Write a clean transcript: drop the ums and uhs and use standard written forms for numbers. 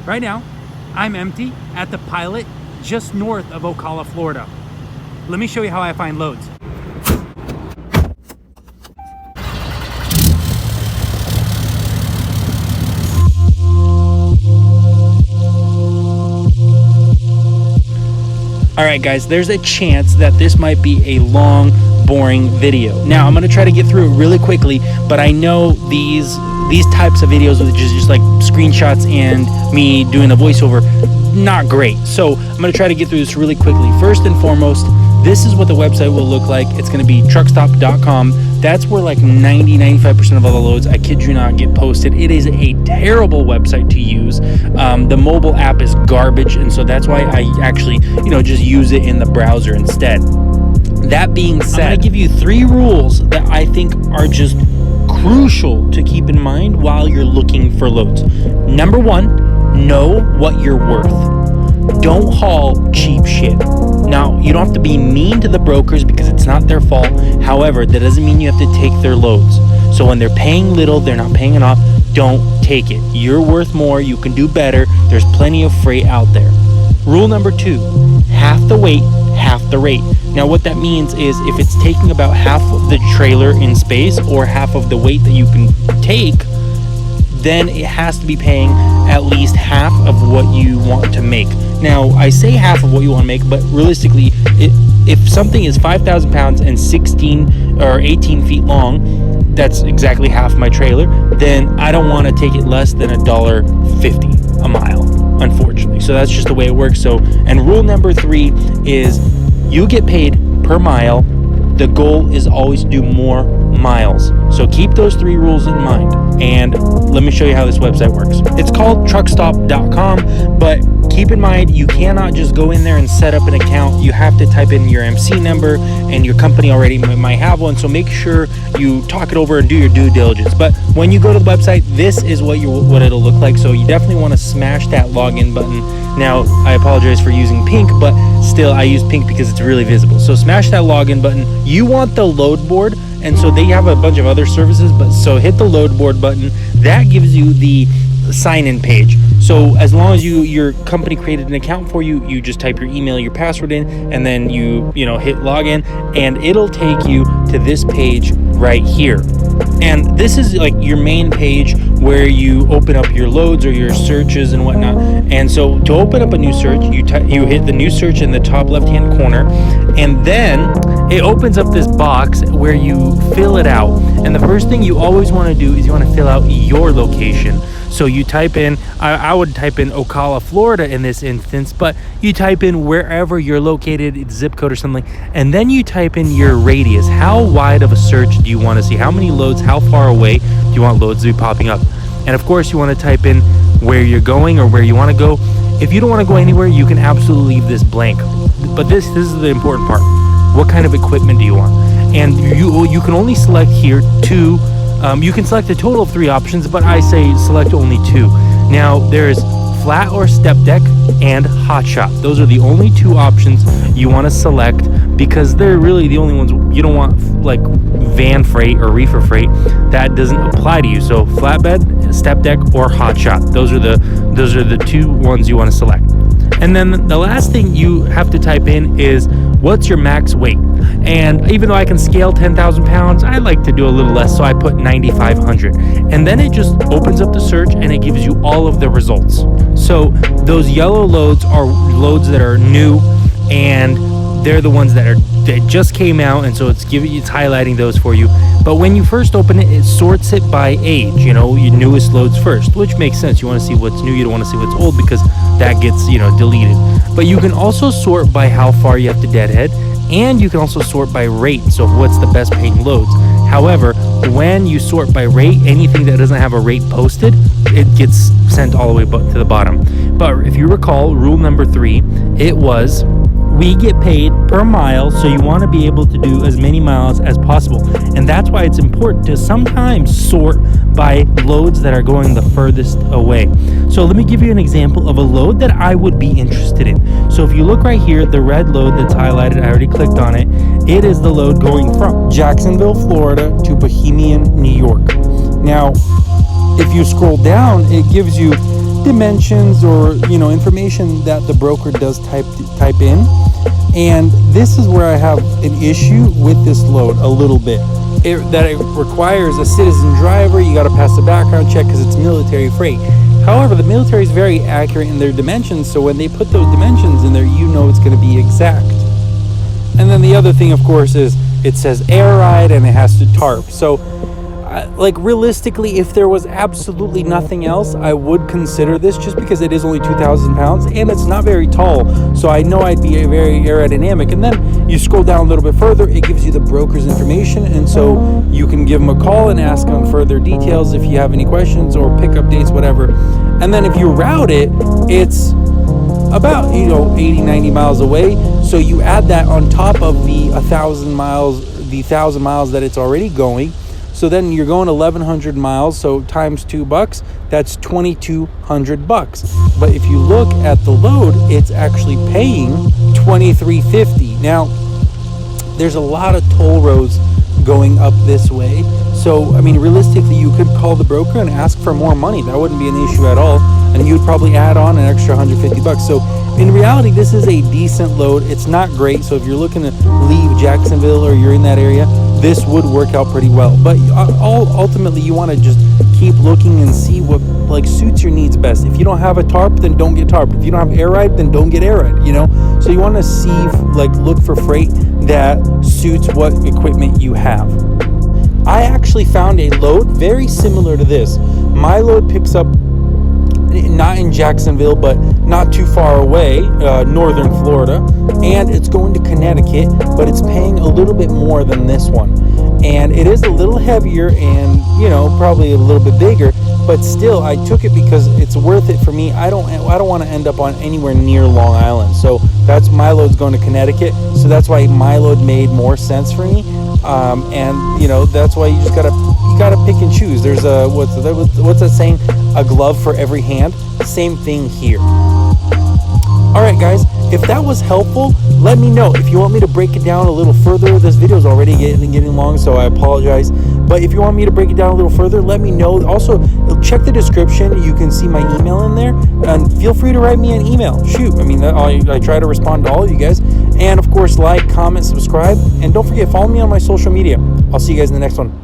Right now, I'm empty at the Pilot just north of Ocala, Florida. Let me show you how I find loads. Alright guys, there's a chance that this might be a long, boring video. Now, I'm going to try to get through it really quickly, but I know these types of videos, which is just like screenshots and me doing a voiceover, not great. So I'm going to try to get through this really quickly. First and foremost, this is what the website will look like. It's going to be truckstop.com. That's where like 90-95% of all the loads, I kid you not, get posted. It is a terrible website to use. The mobile app is garbage, and so that's why I actually, just use it in the browser instead. That being said, I'm going to give you 3 rules that I think are just crucial to keep in mind while you're looking for loads. Number 1, know what you're worth. Don't haul cheap shit. Now, you don't have to be mean to the brokers because it's not their fault. However, that doesn't mean you have to take their loads. So when they're paying little, they're not paying enough, don't take it. You're worth more. You can do better. There's plenty of freight out there. Rule number 2, half the weight, half the rate. Now, what that means is if it's taking about half of the trailer in space or half of the weight that you can take, then it has to be paying at least half of what you want to make. Now, I say half of what you want to make, but realistically, if something is 5,000 pounds and 16 or 18 feet long, that's exactly half my trailer, then I don't want to take it less than $1.50 a mile, unfortunately. So that's just the way it works. So, and rule number 3 is you get paid per mile. The goal is always to do more miles. So keep those 3 rules in mind. And let me show you how this website works. It's called truckstop.com, but keep in mind, you cannot just go in there and set up an account. You have to type in your MC number, and your company already might have one. So make sure you talk it over and do your due diligence. But when you go to the website, this is what it'll look like. So you definitely want to smash that login button. Now, I apologize for using pink, but still I use pink because it's really visible. So smash that login button. You want the Loadboard, and so they have a bunch of other services, but so hit the Loadboard button. That gives you the sign-in page. So as long as your company created an account for you, you just type your email, your password in, and then you hit login, and it'll take you to this page right here. And this is like your main page where you open up your loads or your searches and whatnot. And so to open up a new search, you hit the new search in the top left-hand corner, and then it opens up this box where you fill it out. And the first thing you always want to do is you want to fill out your location. So you type in, I would type in Ocala, Florida in this instance, but you type in wherever you're located, zip code or something, and then you type in your radius. How wide of a search do you want to see? How many loads, how far away do you want loads to be popping up? And of course, you want to type in where you're going or where you want to go. If you don't want to go anywhere, you can absolutely leave this blank. But this is the important part. What kind of equipment do you want? And you can only select here 2. You can select a total of 3 options, but I say select only 2. Now, there's flat or step deck and Hotshot. Those are the only 2 options you want to select because they're really the only ones. You don't want like van freight or reefer freight. That doesn't apply to you. So flatbed, step deck, or Hotshot. Those are the 2 ones you want to select. And then the last thing you have to type in is what's your max weight. And even though I can scale 10,000 pounds, I like to do a little less, so I put 9,500. And then it just opens up the search and it gives you all of the results. So those yellow loads are loads that are new, and they're the ones that just came out, and so it's highlighting those for you. But when you first open it, it sorts it by age, your newest loads first, which makes sense. You want to see what's new, you don't want to see what's old because that gets deleted. But you can also sort by how far you have to deadhead, and you can also sort by rate, so what's the best paying loads. However, when you sort by rate, anything that doesn't have a rate posted, it gets sent all the way to the bottom. But if you recall, rule number 3, it was we get paid per mile, so you want to be able to do as many miles as possible. And that's why it's important to sometimes sort by loads that are going the furthest away. So let me give you an example of a load that I would be interested in. So if you look right here, the red load that's highlighted, I already clicked on it. It is the load going from Jacksonville, Florida to Bohemian, New York. Now, if you scroll down, it gives you dimensions or information that the broker does type in. And this is where I have an issue with this load a little bit. It requires a citizen driver. You got to pass the background check because it's military freight. However, the military is very accurate in their dimensions, so when they put those dimensions in there, it's going to be exact. And then the other thing, of course, is it says air ride and it has to tarp. So realistically, if there was absolutely nothing else, I would consider this, just because it is only 2,000 pounds and it's not very tall. So I know I'd be very aerodynamic. And then you scroll down a little bit further, it gives you the broker's information. And so you can give them a call and ask them further details if you have any questions or pickup dates, whatever. And then if you route it, it's about 80-90 miles away. So you add that on top of the 1,000 miles that it's already going. So then you're going 1,100 miles, so times $2, that's $2,200. But if you look at the load, it's actually paying $2,350. Now, there's a lot of toll roads going up this way. So, realistically, you could call the broker and ask for more money. That wouldn't be an issue at all. And you'd probably add on an extra $150. So, in reality, this is a decent load. It's not great. So, if you're looking to leave Jacksonville or you're in that area, this would work out pretty well. But ultimately, you want to just keep looking and see what suits your needs best. If you don't have a tarp, then don't get tarp. If you don't have air ride, then don't get air ride. So you want to see, look for freight that suits what equipment you have. I actually found a load very similar to this. My load picks up not in Jacksonville, but not too far away, northern Florida, and it's going to Connecticut, but it's paying a little bit more than this one. And it is a little heavier and, probably a little bit bigger, but still I took it because it's worth it for me. I don't want to end up on anywhere near Long Island. So that's my load's going to Connecticut. So that's why my load made more sense for me. And that's why you just gotta pick and choose. There's what's that saying? A glove for every hand. Same thing here. All right, guys, if that was helpful, let me know. If you want me to break it down a little further, this video is already getting long, so I apologize. But if you want me to break it down a little further, let me know. Also, check the description. You can see my email in there, and feel free to write me an email. Shoot, I try to respond to all of you guys. And of course, like, comment, subscribe, and don't forget, follow me on my social media. I'll see you guys in the next one.